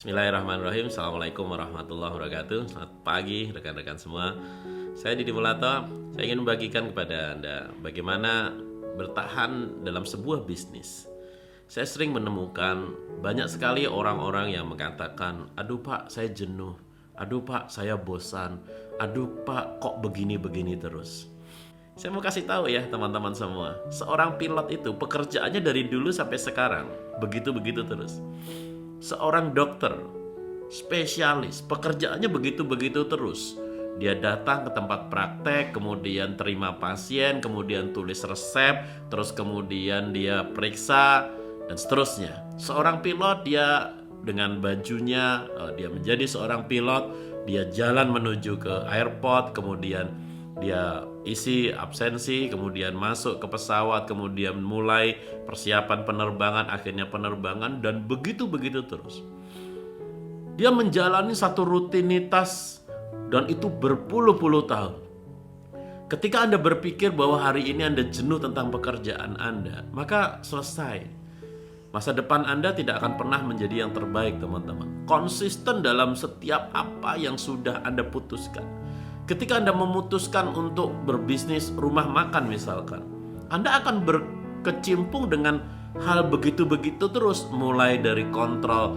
Bismillahirrahmanirrahim. Assalamualaikum warahmatullahi wabarakatuh. Selamat pagi rekan-rekan semua. Saya Didi Mulato. Saya ingin membagikan kepada Anda bagaimana bertahan dalam sebuah bisnis. Saya sering menemukan banyak sekali orang-orang yang mengatakan, "Aduh Pak, saya jenuh. Aduh Pak, saya bosan. Aduh Pak, kok begini-begini terus." Saya mau kasih tahu ya teman-teman semua, seorang pilot itu pekerjaannya dari dulu sampai sekarang begitu-begitu terus. Seorang dokter, spesialis, pekerjaannya begitu-begitu terus. Dia datang ke tempat praktek, kemudian terima pasien, kemudian tulis resep, terus kemudian dia periksa, dan seterusnya. Seorang pilot, dia dengan bajunya, dia menjadi seorang pilot, dia jalan menuju ke airport, kemudian dia isi absensi, kemudian masuk ke pesawat, kemudian mulai persiapan penerbangan, akhirnya penerbangan, dan begitu-begitu terus. Dia menjalani satu rutinitas dan itu berpuluh-puluh tahun. Ketika Anda berpikir bahwa hari ini Anda jenuh tentang pekerjaan Anda, maka selesai. Masa depan Anda tidak akan pernah menjadi yang terbaik, teman-teman. Konsisten dalam setiap apa yang sudah Anda putuskan. Ketika Anda memutuskan untuk berbisnis rumah makan misalkan, Anda akan berkecimpung dengan hal begitu-begitu terus, mulai dari kontrol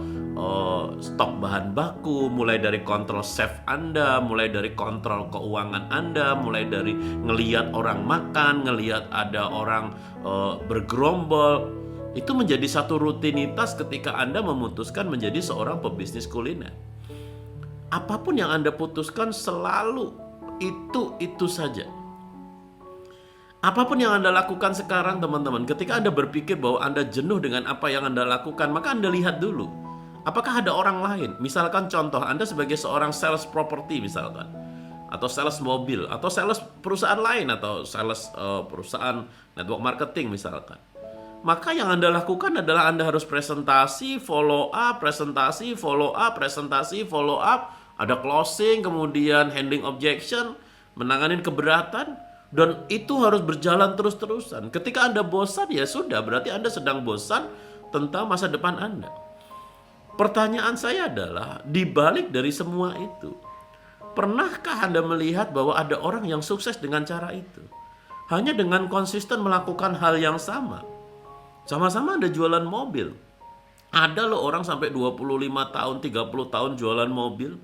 stok bahan baku, mulai dari kontrol chef Anda, mulai dari kontrol keuangan Anda, mulai dari ngelihat orang makan, ngelihat ada orang bergerombol. Itu menjadi satu rutinitas ketika Anda memutuskan menjadi seorang pebisnis kuliner. Apapun yang Anda putuskan selalu itu saja. Apapun yang Anda lakukan sekarang, teman-teman, ketika Anda berpikir bahwa Anda jenuh dengan apa yang Anda lakukan, maka Anda lihat dulu, apakah ada orang lain? Misalkan contoh, Anda sebagai seorang sales property misalkan, atau sales mobil, atau sales perusahaan lain, atau sales perusahaan network marketing misalkan. Maka yang Anda lakukan adalah Anda harus presentasi, follow up, presentasi, follow up, presentasi, follow up, ada closing, kemudian handling objection, menangani keberatan, dan itu harus berjalan terus-terusan. Ketika Anda bosan, ya sudah, berarti Anda sedang bosan tentang masa depan Anda. Pertanyaan saya adalah, di balik dari semua itu, pernahkah Anda melihat bahwa ada orang yang sukses dengan cara itu? Hanya dengan konsisten melakukan hal yang sama. Sama-sama Anda jualan mobil. Ada loh orang sampai 25 tahun, 30 tahun jualan mobil,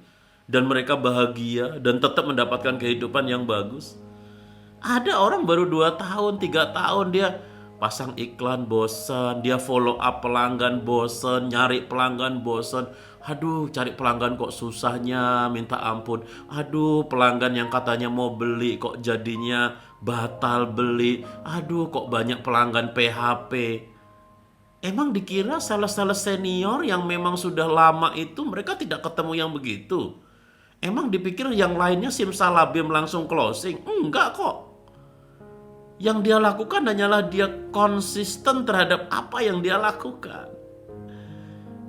dan mereka bahagia dan tetap mendapatkan kehidupan yang bagus. Ada orang baru 2 tahun, 3 tahun dia pasang iklan bosan, dia follow up pelanggan bosan, nyari pelanggan bosan. Aduh, cari pelanggan kok susahnya minta ampun. Aduh, pelanggan yang katanya mau beli kok jadinya batal beli. Aduh, kok banyak pelanggan PHP. Emang dikira sales-sales senior yang memang sudah lama itu mereka tidak ketemu yang begitu? Emang dipikir yang lainnya simsalabim langsung closing? Enggak kok. Yang dia lakukan hanyalah dia konsisten terhadap apa yang dia lakukan.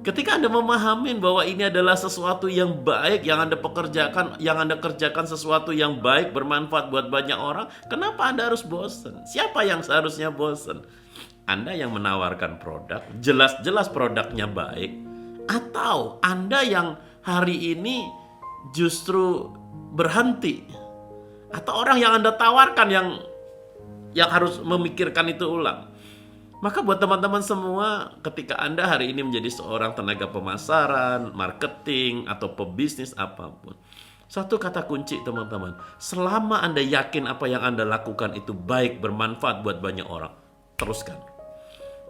Ketika Anda memahami bahwa ini adalah sesuatu yang baik yang Anda pekerjakan, yang Anda kerjakan sesuatu yang baik, bermanfaat buat banyak orang, kenapa Anda harus bosan? Siapa yang seharusnya bosan? Anda yang menawarkan produk, jelas-jelas produknya baik, atau Anda yang hari ini justru berhenti, atau orang yang Anda tawarkan yang harus memikirkan itu ulang. Maka buat teman-teman semua, ketika Anda hari ini menjadi seorang tenaga pemasaran, marketing, atau pebisnis apapun, satu kata kunci teman-teman, selama Anda yakin apa yang Anda lakukan itu baik, bermanfaat buat banyak orang, teruskan,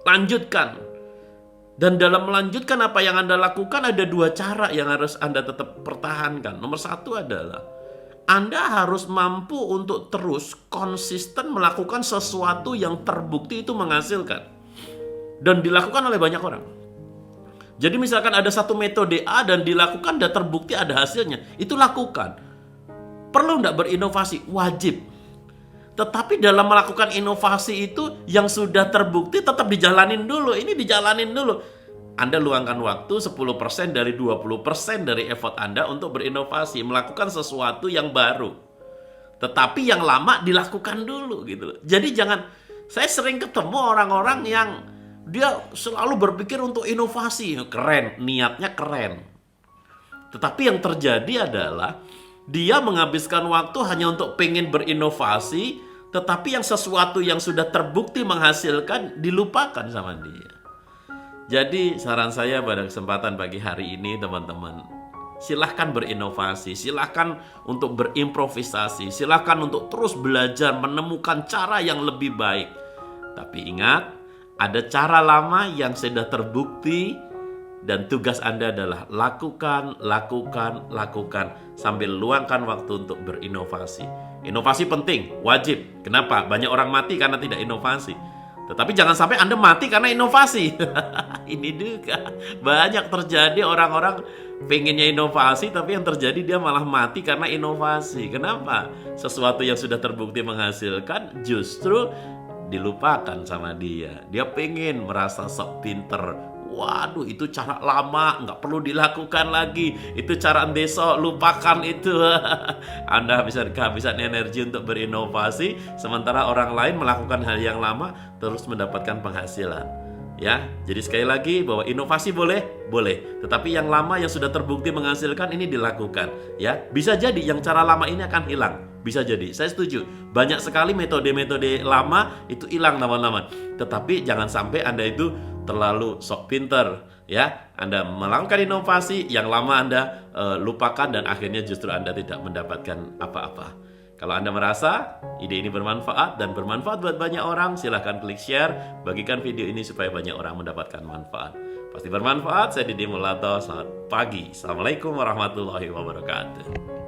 lanjutkan. Dan dalam melanjutkan apa yang Anda lakukan ada 2 cara yang harus Anda tetap pertahankan. Nomor 1 adalah Anda harus mampu untuk terus konsisten melakukan sesuatu yang terbukti itu menghasilkan dan dilakukan oleh banyak orang. Jadi misalkan ada satu metode A dan dilakukan dan terbukti ada hasilnya, itu lakukan. Perlu enggak berinovasi? Wajib. Tetapi dalam melakukan inovasi itu yang sudah terbukti tetap dijalanin dulu. Ini dijalanin dulu. Anda luangkan waktu 10% dari 20% dari effort Anda untuk berinovasi, melakukan sesuatu yang baru. Tetapi yang lama dilakukan dulu gitu loh. Jadi jangan, saya sering ketemu orang-orang yang dia selalu berpikir untuk inovasi. Keren, niatnya keren. Tetapi yang terjadi adalah dia menghabiskan waktu hanya untuk pengen berinovasi, tetapi yang sesuatu yang sudah terbukti menghasilkan dilupakan sama dia. Jadi saran saya pada kesempatan pagi hari ini teman-teman, silahkan berinovasi, silahkan untuk berimprovisasi, silahkan untuk terus belajar menemukan cara yang lebih baik. Tapi ingat, ada cara lama yang sudah terbukti dan tugas Anda adalah lakukan sambil luangkan waktu untuk berinovasi. Inovasi penting, wajib. Kenapa? Banyak orang mati karena tidak inovasi. Tetapi jangan sampai Anda mati karena inovasi. Ini juga banyak terjadi, orang-orang pengennya inovasi tapi yang terjadi dia malah mati karena inovasi. Kenapa? Sesuatu yang sudah terbukti menghasilkan justru dilupakan sama dia. Dia pengen merasa sok pinter. Waduh, itu cara lama, nggak perlu dilakukan lagi. Itu cara besok, lupakan itu. Anda bisa kehabisan energi untuk berinovasi, sementara orang lain melakukan hal yang lama terus mendapatkan penghasilan. Ya, jadi sekali lagi bahwa inovasi boleh, tetapi yang lama yang sudah terbukti menghasilkan ini dilakukan. Ya, bisa jadi yang cara lama ini akan hilang. Bisa jadi, saya setuju. Banyak sekali metode-metode lama itu hilang teman-teman. Tetapi jangan sampai Anda itu terlalu sok pinter, ya. Anda melakukan inovasi, yang lama Anda lupakan dan akhirnya justru Anda tidak mendapatkan apa-apa. Kalau Anda merasa ide ini bermanfaat dan bermanfaat buat banyak orang, silahkan klik share, bagikan video ini supaya banyak orang mendapatkan manfaat. Pasti bermanfaat. Saya Didi Mulato, selamat pagi. Assalamualaikum warahmatullahi wabarakatuh.